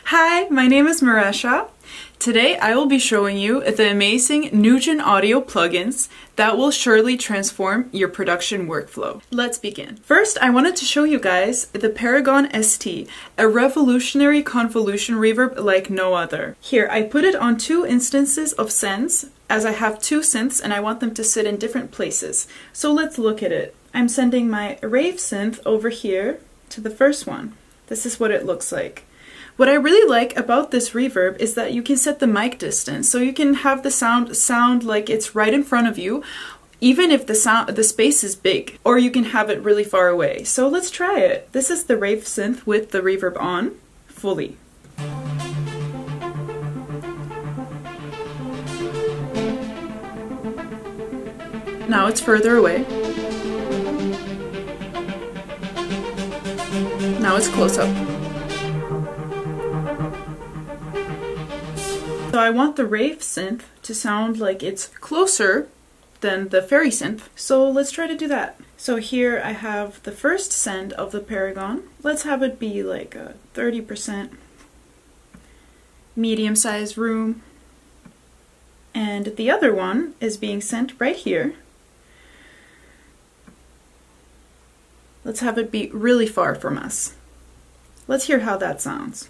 Hi, my name is Meresha. Today I will be showing you the amazing NUGEN audio plugins that will surely transform your production workflow. Let's begin. First, I wanted to show you guys the Paragon ST, a revolutionary convolution reverb like no other. Here, I put it on two instances of sends, as I have two synths and I want them to sit in different places. So let's look at it. I'm sending my rave synth over here to the first one. This is what it looks like. What I really like about this reverb is that you can set the mic distance, so you can have the sound like it's right in front of you, even if the space is big, or you can have it really far away. So let's try it. This is the rave synth with the reverb on fully. Now it's further away. Now it's close up. So I want the rave synth to sound like it's closer than the fairy synth. So let's try to do that. So here I have the first send of the Paragon. Let's have it be like a 30% medium-sized room. And the other one is being sent right here. Let's have it be really far from us. Let's hear how that sounds.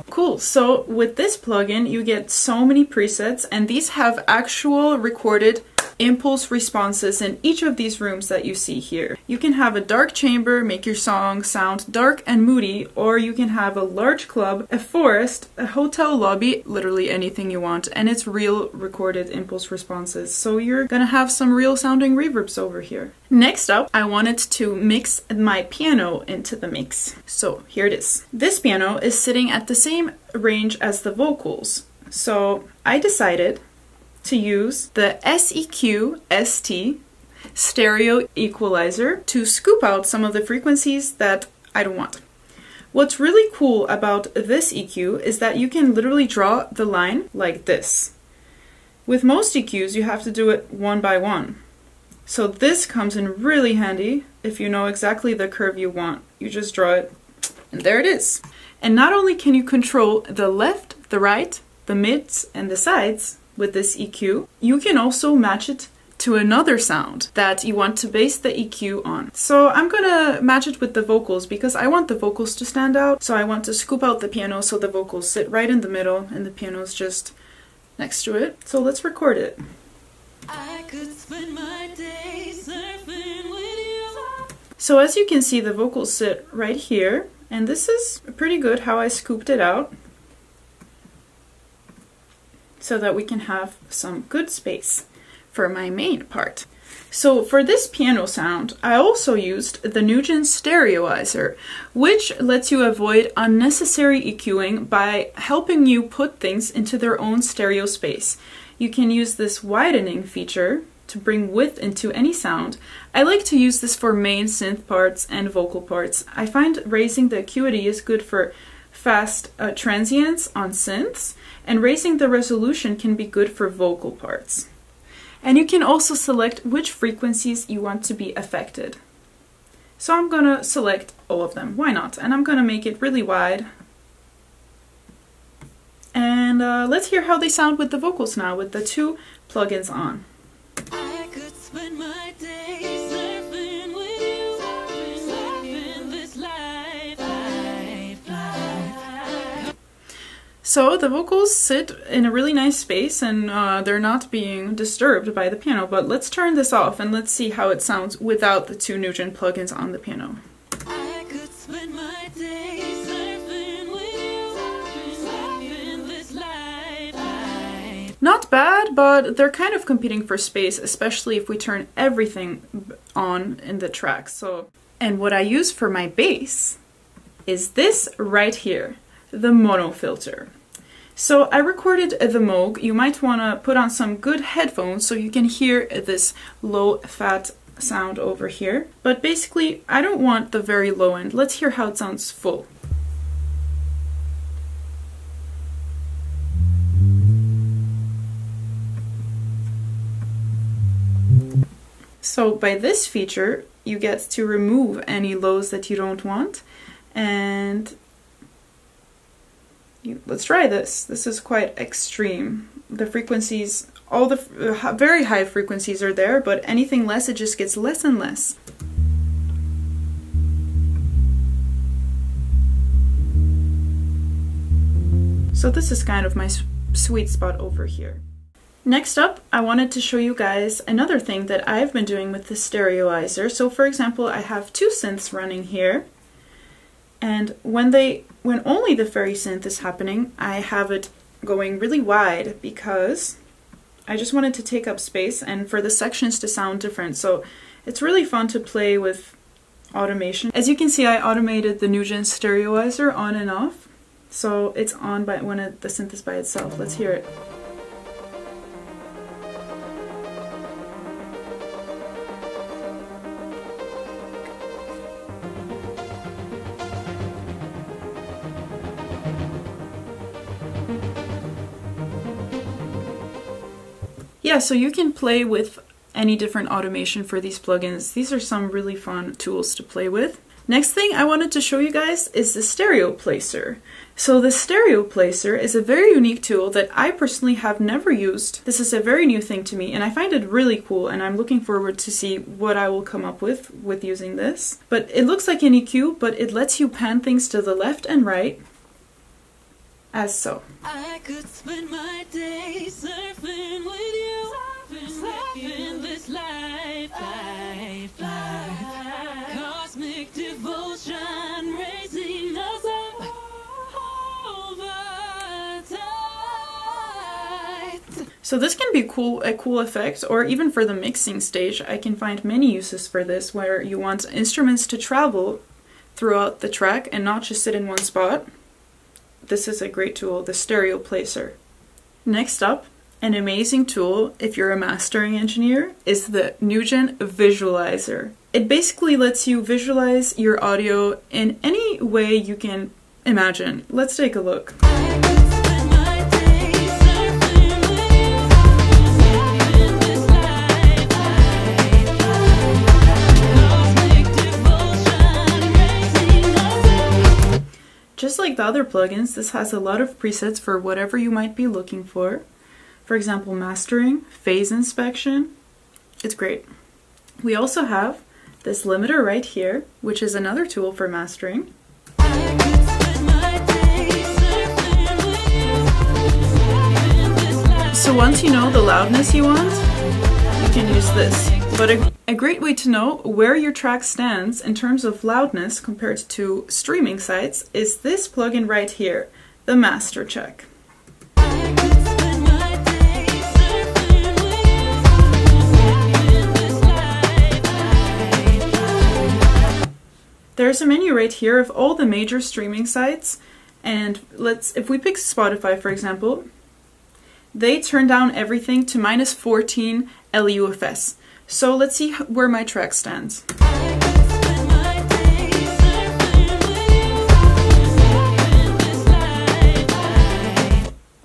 Cool, so with this plugin you get so many presets, and these have actual recorded impulse responses in each of these rooms that you see here. You can have a dark chamber, make your song sound dark and moody, or you can have a large club, a forest, a hotel lobby, literally anything you want, and it's real recorded impulse responses. So you're gonna have some real sounding reverbs over here. Next up, I wanted to mix my piano into the mix. So here it is. This piano is sitting at the same range as the vocals. So I decided to use the SEQ-ST stereo equalizer to scoop out some of the frequencies that I don't want. What's really cool about this EQ is that you can literally draw the line like this. With most EQs you have to do it one by one. So this comes in really handy if you know exactly the curve you want. You just draw it and there it is. And not only can you control the left, the right, the mids and the sides with this EQ, you can also match it to another sound that you want to base the EQ on. So I'm gonna match it with the vocals because I want the vocals to stand out. So I want to scoop out the piano so the vocals sit right in the middle and the piano's just next to it. So let's record it. I could spend my day surfing with you. So as you can see, the vocals sit right here, and this is pretty good how I scooped it out, so that we can have some good space for my main part. So for this piano sound, I also used the NUGEN Stereoizer, which lets you avoid unnecessary EQing by helping you put things into their own stereo space. You can use this widening feature to bring width into any sound. I like to use this for main synth parts and vocal parts. I find raising the acuity is good for fast transients on synths, and raising the resolution can be good for vocal parts. And you can also select which frequencies you want to be affected. So I'm gonna select all of them, why not? And I'm gonna make it really wide. And let's hear how they sound with the vocals now, with the two plugins on. I could spend my day surfing with you, surfing this life. So the vocals sit in a really nice space and they're not being disturbed by the piano, but let's turn this off and let's see how it sounds without the two NUGEN plugins on the piano. I could spend my day surfing with you, surfing this life. Not bad, but they're kind of competing for space, especially if we turn everything on in the track. And what I use for my bass is this right here, the Monofilter. So I recorded the Moog. You might want to put on some good headphones so you can hear this low fat sound over here. But basically, I don't want the very low end. Let's hear how it sounds full. So by this feature, you get to remove any lows that you don't want. And let's try this. This is quite extreme. The frequencies, all the very high frequencies are there, but anything less, it just gets less and less. So this is kind of my sweet spot over here. Next up, I wanted to show you guys another thing that I've been doing with the Stereoizer. So for example, I have two synths running here, and when only the fairy synth is happening, I have it going really wide because I just wanted to take up space and for the sections to sound different. So it's really fun to play with automation. As you can see, I automated the NUGEN Stereoizer on and off. So it's on by when the synth is by itself. Let's hear it. Yeah, so you can play with any different automation for these plugins. These are some really fun tools to play with. Next thing I wanted to show you guys is the Stereo Placer. So the Stereo Placer is a very unique tool that I personally have never used. This is a very new thing to me and I find it really cool, and I'm looking forward to see what I will come up with using this. But it looks like an EQ, but it lets you pan things to the left and right, as so. I could spend my day surfing with you, surfing this life, cosmic devotion raising us up over tide. So this can be a cool effect, or even for the mixing stage, I can find many uses for this where you want instruments to travel throughout the track and not just sit in one spot. This is a great tool, the Stereo Placer. Next up, an amazing tool if you're a mastering engineer is the NUGEN Visualizer. It basically lets you visualize your audio in any way you can imagine. Let's take a look. Just like the other plugins, this has a lot of presets for whatever you might be looking for. For example, mastering, phase inspection. It's great. We also have this limiter right here, which is another tool for mastering. So once you know the loudness you want, you can use this. But a great way to know where your track stands in terms of loudness compared to streaming sites is this plugin right here, the Master Check. There's a menu right here of all the major streaming sites, and if we pick Spotify for example, they turn down everything to -14 LUFS. So let's see where my track stands.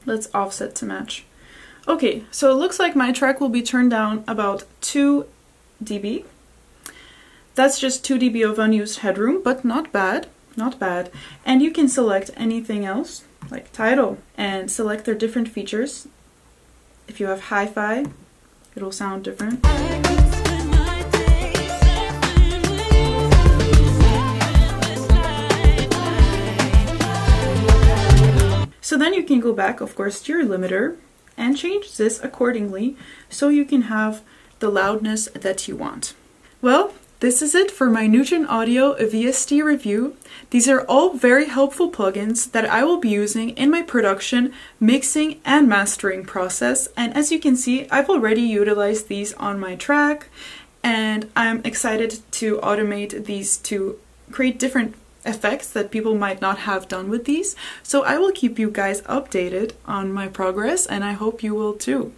Let's offset to match. Okay, so it looks like my track will be turned down about 2 dB. That's just 2 dB of unused headroom, but not bad, not bad. And you can select anything else, like title, and select their different features. If you have hi-fi, it'll sound different. So then you can go back, of course, to your limiter and change this accordingly so you can have the loudness that you want. Well, this is it for my NUGEN Audio VST review. These are all very helpful plugins that I will be using in my production, mixing, and mastering process. And as you can see, I've already utilized these on my track, and I'm excited to automate these to create different effects that people might not have done with these. So I will keep you guys updated on my progress, and I hope you will too.